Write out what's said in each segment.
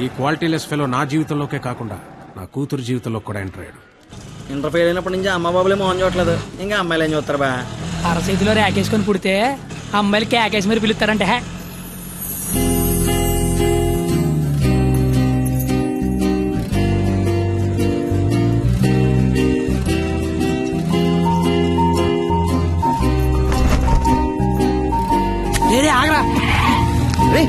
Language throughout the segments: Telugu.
ఈ క్వాలిటీలెస్ ఫెలో నా జీవితంలోకే కాకుండా నా కూతురు జీవితంలో కూడా ఎంటర్ అయ్యాడు. ఇంటర్ ఫెయిల్ అయినప్పటి నుంచి అమ్మ బాబులే మోహన్ చూడట్లేదు, ఇంకా అమ్మాయిలు ఏం చూస్తారు బా. అరచేతిలో రేకేసుకొని పుడితే అమ్మాయిలకి కేకేసి మరి పిలుస్తారంటే. లేదే ఆగరా రే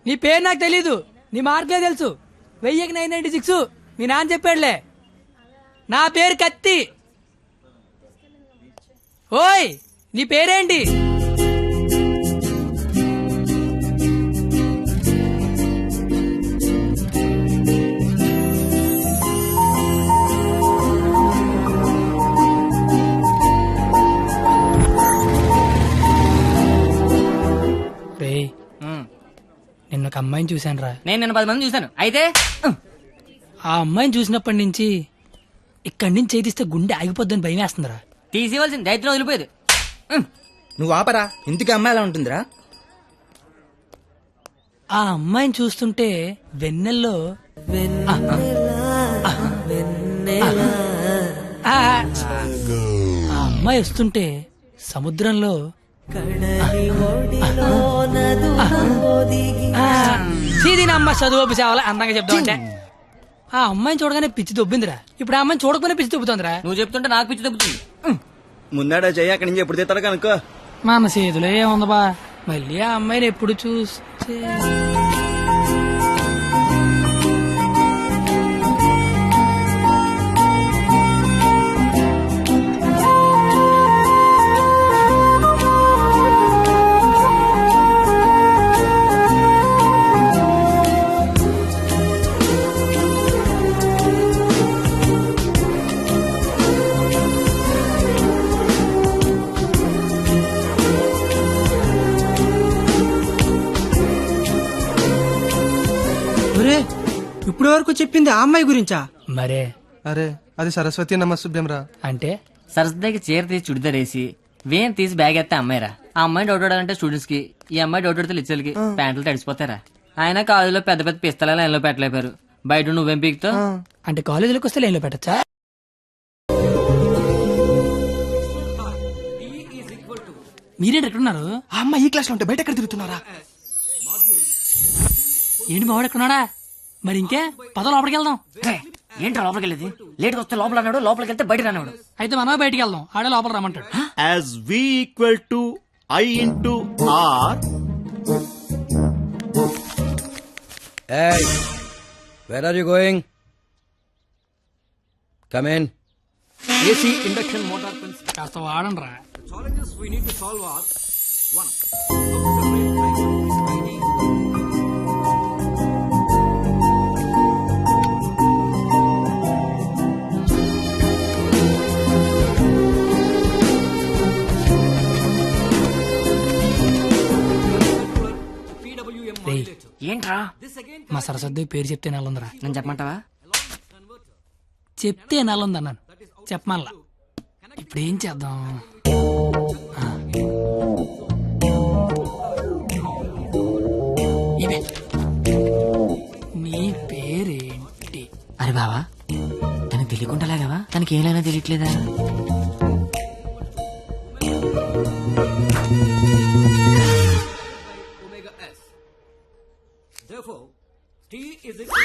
నీ పేరు నాకు తెలీదు, నీ మార్కులే తెలుసు. 1996 మీ నాన్న చెప్పాడులే. నా పేరు కత్తి. ఓయ్ నీ పేరేంటి? నిన్న ఒక అమ్మాయిని చూశాను రా. నేను నిన్న 10 మంది చూశాను. అయితే ఆ అమ్మాయిని చూసినప్పటి నుంచి ఇక్కడి నుంచి చేతిస్తే గుండె ఆగిపోద్దని భయం వేస్తుందిరా. తీసేవలసిన దైత్యం వదిలిపోయేది. నువ్వు ఆపరా, ఇంటికి అమ్మాయి ఎలా ఉంటుందిరా? ఆ అమ్మాయిని చూస్తుంటే వెన్నెల్లో ఆ అమ్మాయి వస్తుంటే సముద్రంలో అమ్మ చదువు సేవలు అందంగా చెప్తామంటే ఆ అమ్మాయిని చూడగానే పిచ్చి దొబ్బిందిరా. ఇప్పుడు ఆ అమ్మాయిని చూడకపోయినా పిచ్చి దొబ్బుతుందిరా. నువ్వు చెప్తుంటే నాకు పిచ్చి దొబ్బుతుంది. ముందాడా చెయ్యి, అక్కడి నుంచి ఎప్పుడు తెస్తాడు కనుక్కో. మన చేతిలో ఏముంది బా, మళ్ళీ ఆ అమ్మాయిని ఎప్పుడు చూస్తే. ఇప్పుడు వరకు చెప్పింది ఆ అమ్మాయి గురించా? మరే అరే అది సరస్వతి నమస్సుభ్యం రా. అంటే సరస్వతికి చీర తీసి చుడిదారేసి వేన్ తీసి బ్యాగ్ ఎత్తే అమ్మాయిరా. ఆ అమ్మాయిని డౌట్ స్టూడెంట్స్ కి, ఈ అమ్మాయి డౌట్ లెక్చర్లకి ప్యాంట్లు తడిసిపోతారా. ఆయన కాలేజీలో పెద్ద పెద్ద పిస్తల లైన్లో పెట్టలేపారు. బయట నువ్వేం పీకుతావు? అంటే కాలేజీలోకి వస్తే లైన్లో పెట్టచ్చా? మీరేంటి ఎక్కడున్నారు? ఆ అమ్మాయి ఈ క్లాస్ లో ఉంటే బయట ఎక్కడ తిరుగుతున్నారా? ఏంటి మావాడు ఎక్కడున్నాడా? మరి ఇంకే పద లోపలికి వెళ్దాం. ఏంట్రా లోపలికి వెళ్ళేది? లేట్గా వస్తే లోపల అన్నాడు, లోపలికి వెళ్తే బయట అన్నాడు. అయితే మనమే బయటికి వెళ్దాం, ఆడే లోపల రమ్మంటాడు. As V equal to I into R. Hey, where are you going? Come in. AC induction motor principle. కాస్త వాడండి రా. Challenges we need to solve are 1. ఏంట్రా మా సరస్వతి పేరు చెప్తే నెలందిరా. నన్ను చెప్పమంటావా? చెప్తే నెలంది అన్నాను, చెప్పమల్లా. ఇప్పుడు ఏం చేద్దాం? ఆ. ఇవే. నీ పేరేంటి? అరే బావా, తనకి తెలియకుండా లాగావా? తనకి ఏమైనా తెలియట్లేదా? Therefore, T is equal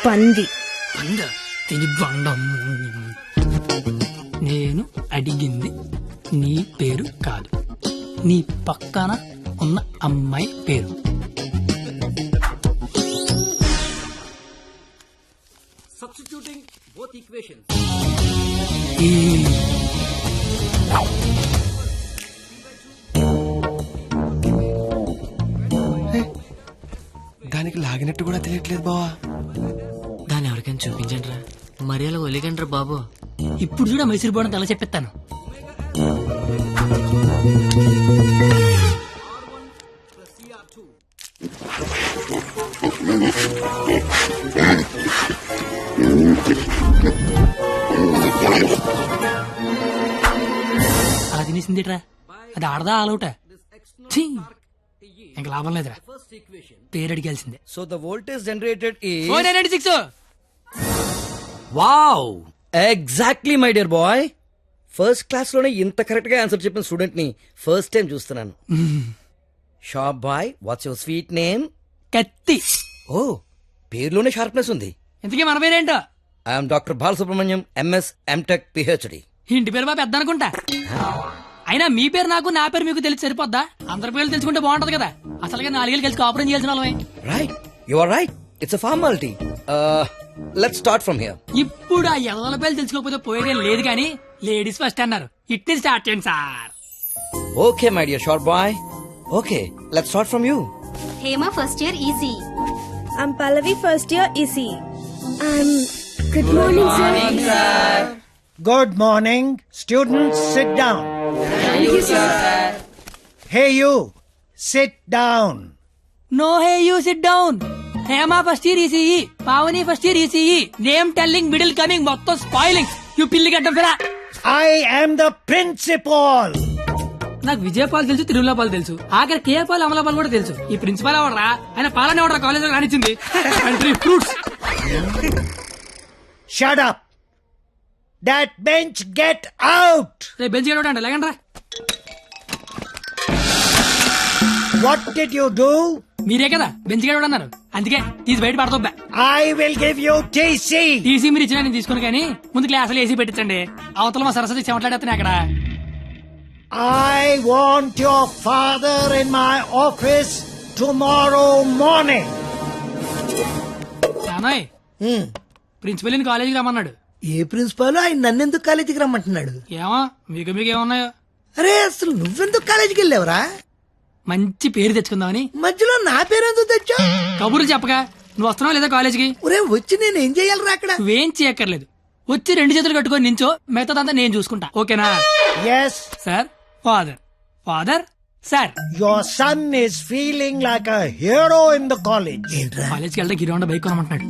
పంది. తిని బండం. నేను అడిగింది నీ పేరు కాదు, నీ పక్కన ఉన్న అమ్మాయి పేరు. substituting both equations. దానికి లాగినట్టు కూడా తెలియట్లేదు బావా. దాన్ని ఎవరికైనా చూపించండి రా, మరి అలా ఒలిగండి రా బాబు. ఇప్పుడు చూడ మైసూర్ బోర్డు ఎలా చెప్పిస్తాను. అలా తినేసిందిట్రా, అది ఆడదా ఆలౌట. ఇంకా లాభం లేదురా, పేరు అడిగాల్సిందే. So the voltage generated is 496. Wow, exactly my dear boy. First class లోనే ఇంత కరెక్ట్ గా ఆన్సర్ చెప్పిన స్టూడెంట్ ని ఫస్ట్ టైం చూస్తున్నాను. Shop boy, what's your sweet name? కత్తి. ఓ, పేరులోనే షార్ప్నెస్ ఉంది. ఇంతకీ మన పేరేంటో? I'm doctor Balasubrahmanyam, MS, MTech, PhD. ఇంటి పేరు బాబు పెద్ద అనుకుంటా. అయినా మీ పేరు నాకు, నా పేరు మీకు తెలిసి సరిపోద్దా? అందరి పేర్లు తెలుసుకుంటే బాగుంటది కదా. అసలుగా 4 ఏళ్ళు కలిసి కాపురం చేయాల్సిన వాళ్ళమే. Right, you are right, it's a formality. Let's start from here. ఇప్పుడు ఆ ఎదల పేర్లు తెలుసుకోకపోతే పోయేదేం లేదు కానీ లేడీస్ ఫస్ట్ అన్నారు, ఇట్ని స్టార్ట్ చేయండి sir. Okay my dear short boy, okay let's start from you. Hema first year EC. I'm Pallavi, first year EC. Good morning, sir. Good morning. Students, sit down. Thank you, sir. Hey, you. Sit down. No hey you sit down. Hema first year ECE, Pavani first year ECE. Name telling, middle coming, మొత్తం స్పాయిలింగ్. యూ పిల్లి గడ్డం ఫిరా. I am the principal. నాకు విజయపాల్ తెలుసు, తిరుమలపాల్ తెలుసు, ఆఖరి కేపాల్, అమలాపాల్ కూడా తెలుసు. ఈ ప్రిన్సిపాల్ ఎవడరా? ఆయన పాలన ఎవడరా కాలేజ్ లో రానిచ్చింది? Country fruits. Shut up. That bench, get out. రేపు బెంచ్ గడవడండి, లేకండ్రా. What did you do? మీరే కదా బెంచ్ గడవడన్నారు, అందుకే తీసి బయట పడతా. I will give you TC. TC మీరు ఇచ్చినా నేను తీసుకుని, కానీ ముందు క్లాసులు ఏసీ పెట్టించండి. అవతల మా సరస్వతి చెమట్లాడేస్తున్నాయి అక్కడ. I want your father in my office tomorrow morning. నానోయ్, ప్రిన్సిపల్ ని కాలేజీకి రమ్మన్నాడు. ఏ ప్రిన్సిపాల్ ఆయన నన్నెందుకు కాలేజీకి రమ్మంటున్నాడు? ఏమో మీకు ఏమన్నాయో. అరే అసలు నువ్వెందుకు కాలేజీకి వెళ్ళావురా? మంచి పేరు తెచ్చుకుందామని. మధ్యలో నా పేరెందుకు తెచ్చా? కబుర్లు చెప్పగా నువ్వు వస్తున్నావు లేదా కాలేజీకి? ఒరే వచ్చి నేను ఏం చెయ్యాలరా అక్కడ? నువ్వేం చేయక్కర్లేదు, వచ్చి 2 చేతులు కట్టుకొని నించో, మిగతాదంతా నేను చూసుకుంటా, ఓకేనా? Yes. Sir, father, father, sir. Your son is feeling like a hero in the college. కాలేజ్కి వెళ్తే గిరివండ bike కొనమంటున్నాడు.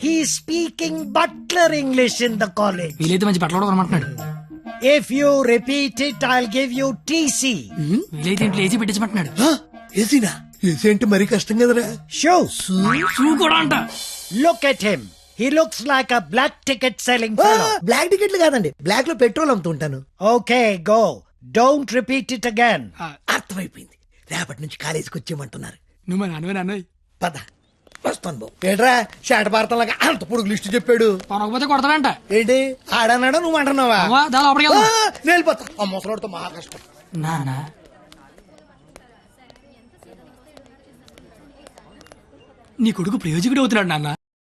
He's speaking butler English in the college. వీలైతే మంచి బట్టలు కూడా కొనమంటున్నాడు. If you repeat it, I'll give you TC. వీలైతే ఇంట్లో ఏసీ పెట్టించమంటున్నాడు. ఏసీనా? ఏసీ అంటే మరీ కష్టం కదరా. Shoes. షూ కూడా అంట. Look at him. He looks like a black ticket selling fellow. Black టికెట్లు కాదండి, బ్లాక్ లో పెట్రోల్ అమ్ముతుంటాను. Okay, go. Don't repeat it again. అర్థమైపోయింది, రేపటి నుంచి కాలేజీకి వచ్చేయమంటున్నారు. నువ్వు మా నాన్నవే. పద వస్తాను బాబు. ఏట్రా షాట భారతంలాగా అంత పొడుగు లిస్టు చెప్పాడు. కొనకపోతే కొడతాడంట. ఏంటి ఆడన్నాడా నువ్వు అంటున్నావా? దా లోపలికి వెళ్దాం. నేను వెళ్ళిపోతా, ఆ ముసలాడితో మహా కష్టం. నానా నీ కొడుకు ప్రయోజకుడు అవుతున్నాడు నాన్న.